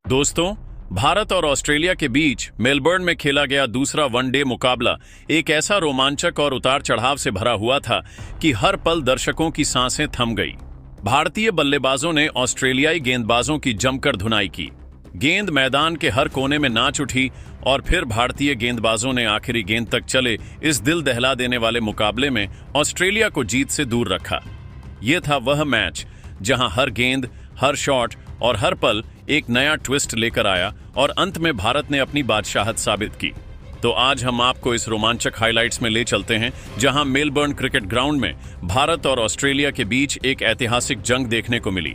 दोस्तों, भारत और ऑस्ट्रेलिया के बीच मेलबर्न में खेला गया दूसरा वनडे मुकाबला एक ऐसा रोमांचक और उतार चढ़ाव से भरा हुआ था कि हर पल दर्शकों की सांसें थम गई। भारतीय बल्लेबाजों ने ऑस्ट्रेलियाई गेंदबाजों की जमकर धुनाई की। गेंद मैदान के हर कोने में नाच उठी और फिर भारतीय गेंदबाजों ने आखिरी गेंद तक चले इस दिल दहला देने वाले मुकाबले में ऑस्ट्रेलिया को जीत से दूर रखा। यह था वह मैच जहां हर गेंद, हर शॉट और हर पल एक नया ट्विस्ट लेकर आया और अंत में भारत ने अपनी बादशाहत साबित की। तो आज हम आपको इस रोमांचक हाइलाइट्स में ले चलते हैं जहां मेलबर्न क्रिकेट ग्राउंड में भारत और ऑस्ट्रेलिया के बीच एक ऐतिहासिक जंग देखने को मिली।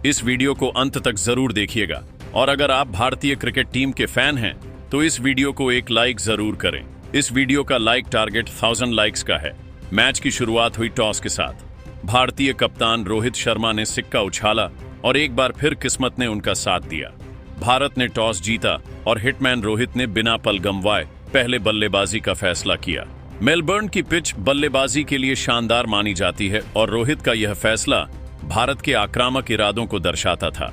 इस वीडियो को अंत तक जरूर देखिएगा और अगर आप भारतीय क्रिकेट टीम के फैन हैं तो इस वीडियो को एक लाइक जरूर करें। इस वीडियो का लाइक टारगेट 1000 लाइक्स का है। मैच की शुरुआत हुई टॉस के साथ। भारतीय कप्तान रोहित शर्मा ने सिक्का उछाला और एक बार फिर किस्मत ने उनका साथ दिया। भारत ने टॉस जीता और हिटमैन रोहित ने बिना पल गंवाए पहले बल्लेबाजी का फैसला किया। मेलबर्न की पिच बल्लेबाजी के लिए शानदार मानी जाती है और रोहित का यह फैसला भारत के आक्रामक इरादों को दर्शाता था।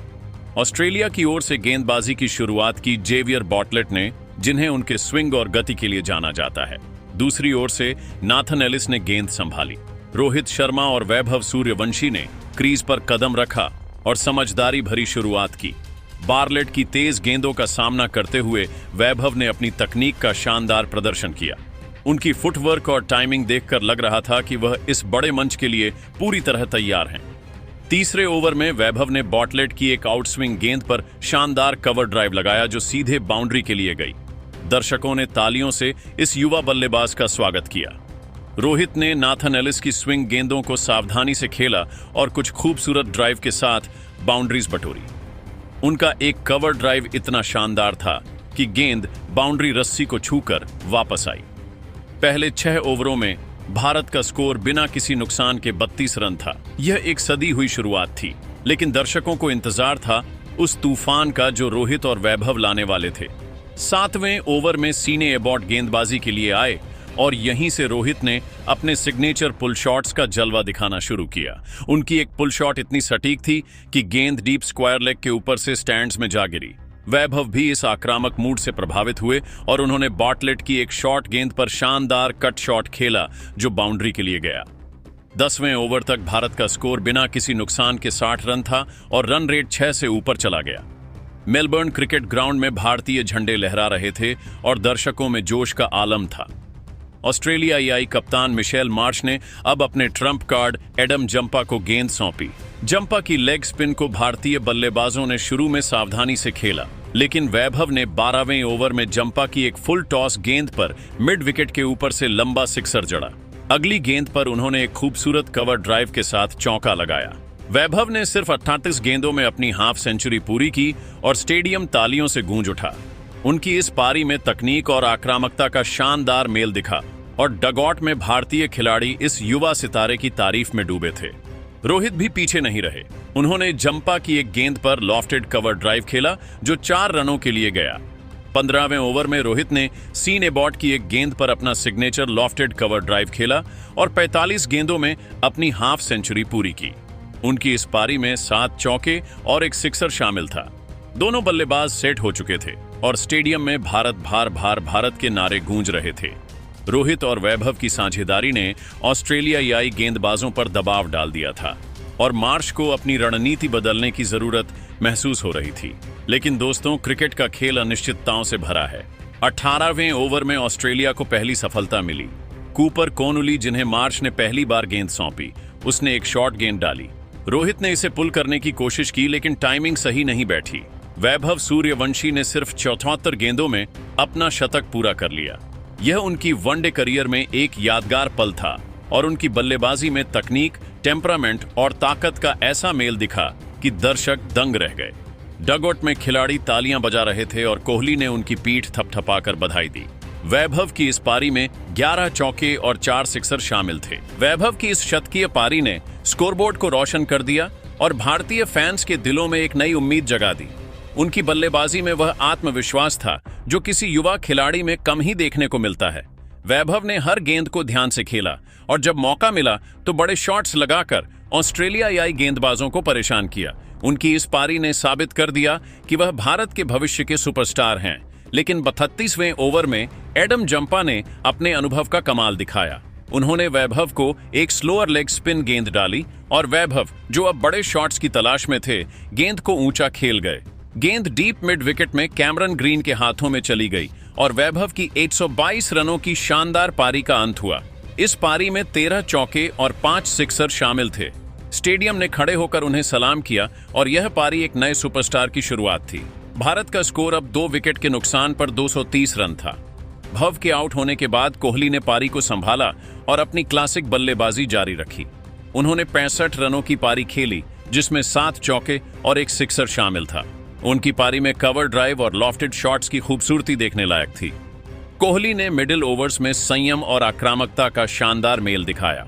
ऑस्ट्रेलिया की ओर से गेंदबाजी की शुरुआत की जेवियर बॉटलेट ने, जिन्हें उनके स्विंग और गति के लिए जाना जाता है। दूसरी ओर से नाथन एलिस ने गेंद संभाली। रोहित शर्मा और वैभव सूर्यवंशी ने क्रीज पर कदम रखा और समझदारी भरी शुरुआत की। बार्लेट की तेज गेंदों का सामना करते हुए वैभव ने अपनी तकनीक का शानदार प्रदर्शन किया। उनकी फुटवर्क और टाइमिंग देखकर लग रहा था कि वह इस बड़े मंच के लिए पूरी तरह तैयार हैं। तीसरे ओवर में वैभव ने बॉटलेट की एक आउटस्विंग गेंद पर शानदार कवर ड्राइव लगाया जो सीधे बाउंड्री के लिए गई। दर्शकों ने तालियों से इस युवा बल्लेबाज का स्वागत किया। रोहित ने नाथन एलिस की स्विंग गेंदों को सावधानी से खेला और कुछ खूबसूरत ड्राइव के साथ बाउंड्रीज बटोरी। उनका एक कवर ड्राइव इतना शानदार था कि गेंद बाउंड्री रस्सी को छूकर वापस आई। पहले 6 ओवरों में भारत का स्कोर बिना किसी नुकसान के 32 रन था। यह एक सदी हुई शुरुआत थी, लेकिन दर्शकों को इंतजार था उस तूफान का जो रोहित और वैभव लाने वाले थे। 7वें ओवर में सीने एबॉट गेंदबाजी के लिए आए और यहीं से रोहित ने अपने सिग्नेचर पुल शॉट्स का जलवा दिखाना शुरू किया। उनकी एक पुल शॉट इतनी सटीक थी कि गेंद डीप स्क्वायर लेग के ऊपर से स्टैंड्स में जा गिरी। वैभव भी इस आक्रामक मूड से प्रभावित हुए और उन्होंने बॉटलेट की एक शॉर्ट गेंद पर शानदार कट शॉट खेला जो बाउंड्री के लिए गया। 10वें ओवर तक भारत का स्कोर बिना किसी नुकसान के 60 रन था और रन रेट 6 से ऊपर चला गया। मेलबर्न क्रिकेट ग्राउंड में भारतीय झंडे लहरा रहे थे और दर्शकों में जोश का आलम था। ऑस्ट्रेलियाई कप्तान मिशेल मार्श ने अब अपने ट्रम्प कार्ड एडम जंपा को गेंद सौंपी। जंपा की लेग स्पिन को भारतीय बल्लेबाजों ने शुरू में सावधानी से खेला, लेकिन वैभव ने 12वें ओवर में जंपा की एक फुल टॉस गेंद पर मिड विकेट के ऊपर से लंबा सिक्सर जड़ा। अगली गेंद पर उन्होंने एक खूबसूरत कवर ड्राइव के साथ चौका लगाया। वैभव ने सिर्फ 38 गेंदों में अपनी हाफ सेंचुरी पूरी की और स्टेडियम तालियों से गूंज उठा। उनकी इस पारी में तकनीक और आक्रामकता का शानदार मेल दिखा और डगआउट में भारतीय खिलाड़ी इस युवा सितारे की तारीफ में डूबे थे। रोहित भी पीछे नहीं रहे। उन्होंने जंपा की एक गेंद पर लॉफ्टेड कवर ड्राइव खेला जो 4 रनों के लिए गया। 15वें ओवर में रोहित ने सीन एबॉट की एक गेंद पर अपना सिग्नेचर लॉफ्टेड कवर ड्राइव खेला और 45 गेंदों में अपनी हाफ सेंचुरी पूरी की। उनकी इस पारी में 7 चौके और एक सिक्सर शामिल था। दोनों बल्लेबाज सेट हो चुके थे और स्टेडियम में भारत भार भार भारत के नारे गूंज रहे थे। रोहित और वैभव की साझेदारी ने ऑस्ट्रेलियाई गेंदबाजों पर दबाव डाल दिया था और मार्श को अपनी रणनीति बदलने की जरूरत महसूस हो रही थी। लेकिन दोस्तों, क्रिकेट का खेल अनिश्चितताओं से भरा है। 18वें ओवर में ऑस्ट्रेलिया को पहली सफलता मिली। कूपर कोनुली, जिन्हें मार्श ने पहली बार गेंद सौंपी, उसने एक शॉर्ट गेंद डाली। रोहित ने इसे पुल करने की कोशिश की, लेकिन टाइमिंग सही नहीं बैठी। वैभव सूर्यवंशी ने सिर्फ 74 गेंदों में अपना शतक पूरा कर लिया। यह उनकी वनडे करियर में एक यादगार पल था और उनकी बल्लेबाजी में तकनीक, टेम्परामेंट और ताकत का ऐसा मेल दिखा कि दर्शक दंग रह गए। डगआउट में खिलाड़ी तालियां बजा रहे थे और कोहली ने उनकी पीठ थपथपाकर बधाई दी। वैभव की इस पारी में 11 चौके और 4 सिक्सर शामिल थे। वैभव की इस शतकीय पारी ने स्कोरबोर्ड को रोशन कर दिया और भारतीय फैंस के दिलों में एक नई उम्मीद जगा दी। उनकी बल्लेबाजी में वह आत्मविश्वास था जो किसी युवा खिलाड़ी में कम ही देखने को मिलता है। वैभव ने हर गेंद को ध्यान से खेला और जब मौका मिला तो बड़े शॉट्स लगाकर ऑस्ट्रेलियाई गेंदबाजों को परेशान किया। उनकी इस पारी ने साबित कर दिया कि वह भारत के भविष्य के सुपरस्टार हैं। लेकिन 32वें ओवर में एडम जंपा ने अपने अनुभव का कमाल दिखाया। उन्होंने वैभव को एक स्लोअर लेग स्पिन गेंद डाली और वैभव, जो अब बड़े शॉट्स की तलाश में थे, गेंद को ऊंचा खेल गए। गेंद डीप मिड विकेट में कैमरन ग्रीन के हाथों में चली गई और वैभव की 122 रनों की शानदार पारी का अंत हुआ। इस पारी में 13 चौके और 5 सिक्सर शामिल थे। स्टेडियम ने खड़े होकर उन्हें सलाम किया और यह पारी एक नए सुपरस्टार की शुरुआत थी। भारत का स्कोर अब 2 विकेट के नुकसान पर 230 रन था। भव के आउट होने के बाद कोहली ने पारी को संभाला और अपनी क्लासिक बल्लेबाजी जारी रखी। उन्होंने 65 रनों की पारी खेली, जिसमें 7 चौके और 1 सिक्सर शामिल था। उनकी पारी में कवर ड्राइव और लॉफ्टेड शॉट्स की खूबसूरती देखने लायक थी। कोहली ने मिडिल ओवर्स में संयम और आक्रामकता का शानदार मेल दिखाया,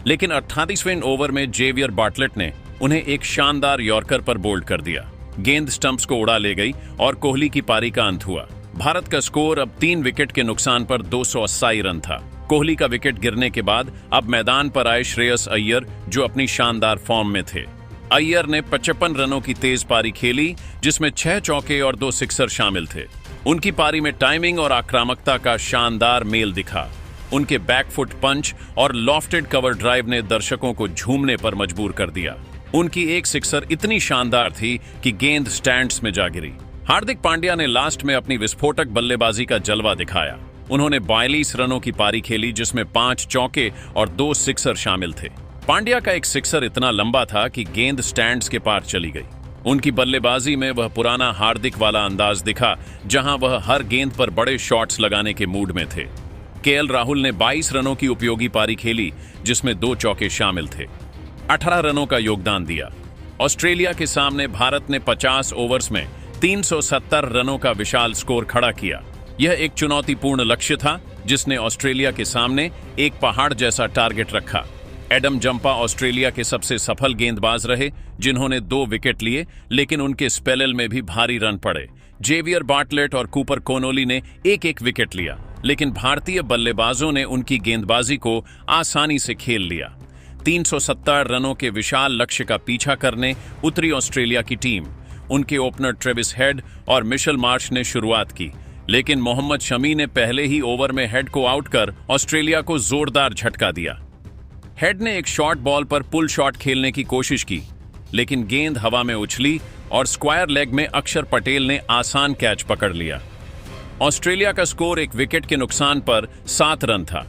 लेकिन 38वें ओवर में जेवियर बार्टलेट ने उन्हें एक शानदार यॉर्कर पर बोल्ड कर दिया। गेंद स्टंप्स को उड़ा ले गई और कोहली की पारी का अंत हुआ। भारत का स्कोर अब 3 विकेट के नुकसान पर 280 रन था। कोहली का विकेट गिरने के बाद अब मैदान पर आए श्रेयस अय्यर, जो अपनी शानदार फॉर्म में थे। अय्यर ने 55 रनों की तेज पारी खेली, जिसमें 6 चौके और 2 सिक्सर शामिल थे। उनकी पारी में टाइमिंग और आक्रामकता का शानदार मेल दिखा। उनके बैकफुट पंच और लॉफ्टेड कवर ड्राइव ने दर्शकों को झूमने पर मजबूर कर दिया। उनकी एक सिक्सर इतनी शानदार थी कि गेंद स्टैंड्स में जा गिरी। हार्दिक पांड्या ने लास्ट में अपनी विस्फोटक बल्लेबाजी का जलवा दिखाया। उन्होंने 42 रनों की पारी खेली, जिसमें 5 चौके और 2 सिक्सर शामिल थे। पांड्या का एक सिक्सर इतना लंबा था कि गेंद स्टैंड्स के पार चली गई। उनकी बल्लेबाजी में वह पुराना हार्दिक वाला अंदाज दिखा, जहां वह हर गेंद पर बड़े शॉट्स लगाने के मूड में थे। केएल राहुल ने 22 रनों की उपयोगी पारी खेली, जिसमें 2 चौके शामिल थे। 18 रनों का योगदान दिया। ऑस्ट्रेलिया के सामने भारत ने 50 ओवर्स में 370 रनों का विशाल स्कोर खड़ा किया। यह एक चुनौतीपूर्ण लक्ष्य था, जिसने ऑस्ट्रेलिया के सामने एक पहाड़ जैसा टारगेट रखा। एडम जंपा ऑस्ट्रेलिया के सबसे सफल गेंदबाज रहे, जिन्होंने 2 विकेट लिए, लेकिन उनके स्पेल में भी भारी रन पड़े। जेवियर बार्टलेट और कूपर कोनोली ने एक विकेट लिया, लेकिन भारतीय बल्लेबाजों ने उनकी गेंदबाजी को आसानी से खेल लिया। 370 रनों के विशाल लक्ष्य का पीछा करने उतरी ऑस्ट्रेलिया की टीम। उनके ओपनर ट्रेविस हेड और मिशेल मार्श ने शुरुआत की, लेकिन मोहम्मद शमी ने पहले ही ओवर में हेड को आउट कर ऑस्ट्रेलिया को जोरदार झटका दिया। हेड ने एक शॉर्ट बॉल पर पुल शॉट खेलने की कोशिश की, लेकिन गेंद हवा में उछली और स्क्वायर लेग में अक्षर पटेल ने आसान कैच पकड़ लिया। ऑस्ट्रेलिया का स्कोर 1 विकेट के नुकसान पर 7 रन था।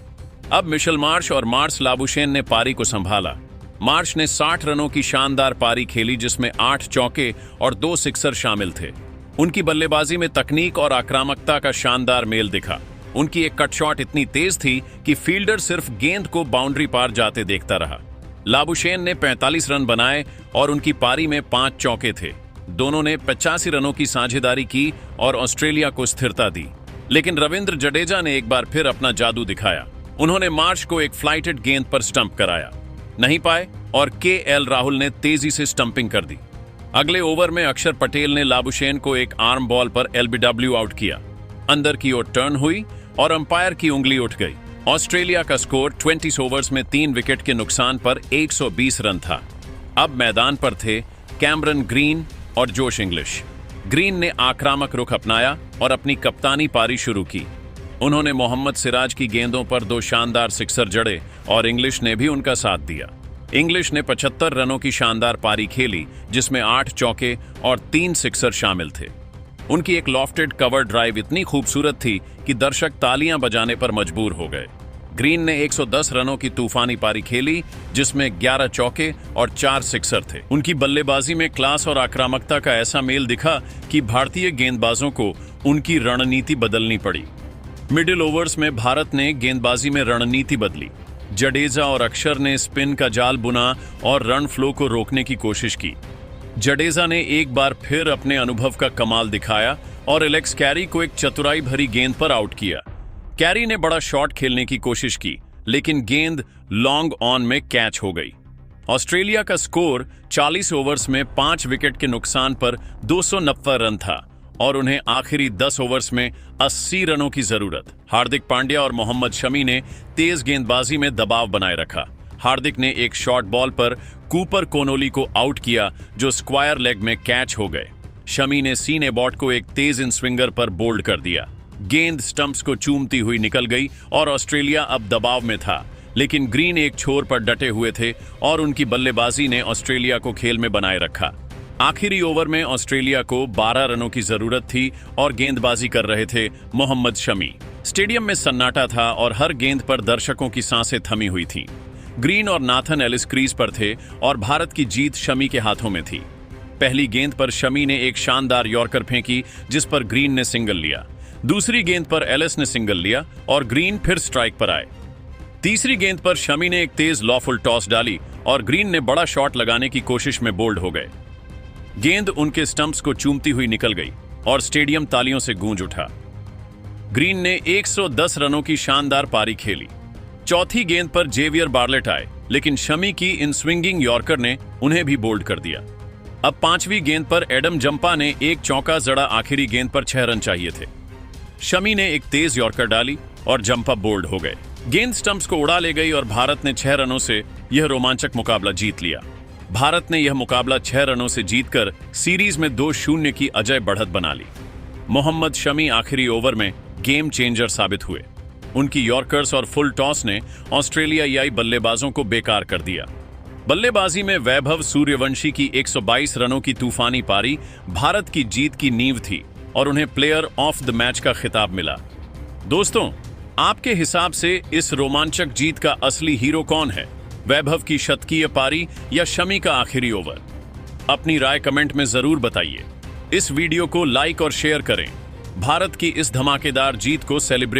अब मिशेल मार्श और मार्स लाबुशेन ने पारी को संभाला। मार्श ने 60 रनों की शानदार पारी खेली, जिसमें 8 चौके और 2 सिक्सर शामिल थे। उनकी बल्लेबाजी में तकनीक और आक्रामकता का शानदार मेल दिखा। उनकी एक कट शॉट इतनी तेज थी कि फील्डर सिर्फ गेंद को बाउंड्री पार जाते देखता रहा। लाबुशेन ने 45 रन बनाए और उनकी पारी में 5 चौके थे। दोनों ने 85 रनों की साझेदारी की और ऑस्ट्रेलिया को स्थिरता दी। लेकिन रविंद्र जडेजा ने एक बार फिर अपना जादू दिखाया। उन्होंने मार्श को एक फ्लाइटेड गेंद पर स्टंप कराया, नहीं पाए और केएल राहुल ने तेजी से स्टंपिंग कर दी। अगले ओवर में अक्षर पटेल ने लाबुशेन को एक आर्म बॉल पर एलबीडब्ल्यू आउट किया। अंदर की ओर टर्न हुई और अंपायर की उंगली उठ गई। ऑस्ट्रेलिया का स्कोर 20 ओवर्स में 3 विकेट के नुकसान पर 120 रन था। अब मैदान पर थे कैमरन ग्रीन और जोश इंग्लिश। ग्रीन ने आक्रामक रुख अपनाया और अपनी कप्तानी पारी शुरू की। उन्होंने मोहम्मद सिराज की गेंदों पर 2 शानदार सिक्सर जड़े और इंग्लिश ने भी उनका साथ दिया। इंग्लिश ने 75 रनों की शानदार पारी खेली, जिसमें 8 चौके और 3 सिक्सर शामिल थे। उनकी एक लॉफ्टेड कवर ड्राइव इतनी खूबसूरत थी कि दर्शक तालियां बजाने पर मजबूर हो गए। ग्रीन ने 110 रनों की तूफानी पारी खेली, जिसमें 11 चौके और 4 सिक्सर थे। उनकी बल्लेबाजी में क्लास और आक्रामकता का ऐसा मेल दिखा कि भारतीय गेंदबाजों को उनकी रणनीति बदलनी पड़ी। मिडिल ओवर्स में भारत ने गेंदबाजी में रणनीति बदली। जडेजा और अक्षर ने स्पिन का जाल बुना और रन फ्लो को रोकने की कोशिश की। जडेजा ने एक बार फिर अपने अनुभव का कमाल दिखाया और एलेक्स कैरी को एक चतुराई भरी गेंद पर आउट किया। कैरी ने बड़ा शॉट खेलने की कोशिश की, लेकिन गेंद लॉन्ग ऑन में कैच हो गई। ऑस्ट्रेलिया का स्कोर 40 ओवर्स में 5 विकेट के नुकसान पर 290 रन था और उन्हें आखिरी 10 ओवर्स में 80 रनों की जरूरत। हार्दिक पांड्या और मोहम्मद शमी ने तेज गेंदबाजी में दबाव बनाए रखा। हार्दिक ने एक शॉर्ट बॉल पर कूपर कोनोली को आउट किया, जो स्क्वायर लेग में कैच हो गए। शमी ने सीन एबॉट को एक तेज इन स्विंगर पर बोल्ड कर दिया। गेंद स्टंप्स को चूमती हुई निकल गई और ऑस्ट्रेलिया अब दबाव में था, लेकिन ग्रीन एक छोर पर डटे हुए थे और उनकी बल्लेबाजी ने ऑस्ट्रेलिया को खेल में बनाए रखा। आखिरी ओवर में ऑस्ट्रेलिया को 12 रनों की जरूरत थी और गेंदबाजी कर रहे थे मोहम्मद शमी। स्टेडियम में सन्नाटा था और हर गेंद पर दर्शकों की सांसें थमी हुई थीं। ग्रीन और नाथन एलिस क्रीज पर थे और भारत की जीत शमी के हाथों में थी। पहली गेंद पर शमी ने एक शानदार यॉर्कर फेंकी, जिस पर ग्रीन ने सिंगल लिया। दूसरी गेंद पर एलिस ने सिंगल लिया और ग्रीन फिर स्ट्राइक पर आए। तीसरी गेंद पर शमी ने एक तेज लॉफुल टॉस डाली और ग्रीन ने बड़ा शॉट लगाने की कोशिश में बोल्ड हो गए। गेंद उनके स्टंप्स को चूमती हुई निकल गई और स्टेडियम तालियों से गूंज उठा। ग्रीन ने 110 रनों की शानदार पारी खेली। चौथी गेंद पर जेवियर बार्लेट आए, लेकिन शमी की इन स्विंगिंग यॉर्कर ने उन्हें भी बोल्ड कर दिया। अब पांचवी गेंद पर एडम जंपा ने एक चौका जड़ा। आखिरी गेंद पर 6 रन चाहिए थे। शमी ने एक तेज यॉर्कर डाली और जंपा बोल्ड हो गए। गेंद स्टंप्स को उड़ा ले गई और भारत ने 6 रनों से यह रोमांचक मुकाबला जीत लिया। भारत ने यह मुकाबला 6 रनों से जीतकर सीरीज में 2-0 की अजय बढ़त बना ली। मोहम्मद शमी आखिरी ओवर में गेम चेंजर साबित हुए। उनकी यॉर्कर्स और फुल टॉस ने ऑस्ट्रेलियाई बल्लेबाजों को बेकार कर दिया। बल्लेबाजी में वैभव सूर्यवंशी की 122 रनों की तूफानी पारी भारत की जीत की नींव थी और उन्हें प्लेयर ऑफ द मैच का खिताब मिला। दोस्तों, आपके हिसाब से इस रोमांचक जीत का असली हीरो कौन है? वैभव की शतकीय पारी या शमी का आखिरी ओवर? अपनी राय कमेंट में जरूर बताइए। इस वीडियो को लाइक और शेयर करें। भारत की इस धमाकेदार जीत को सेलिब्रेट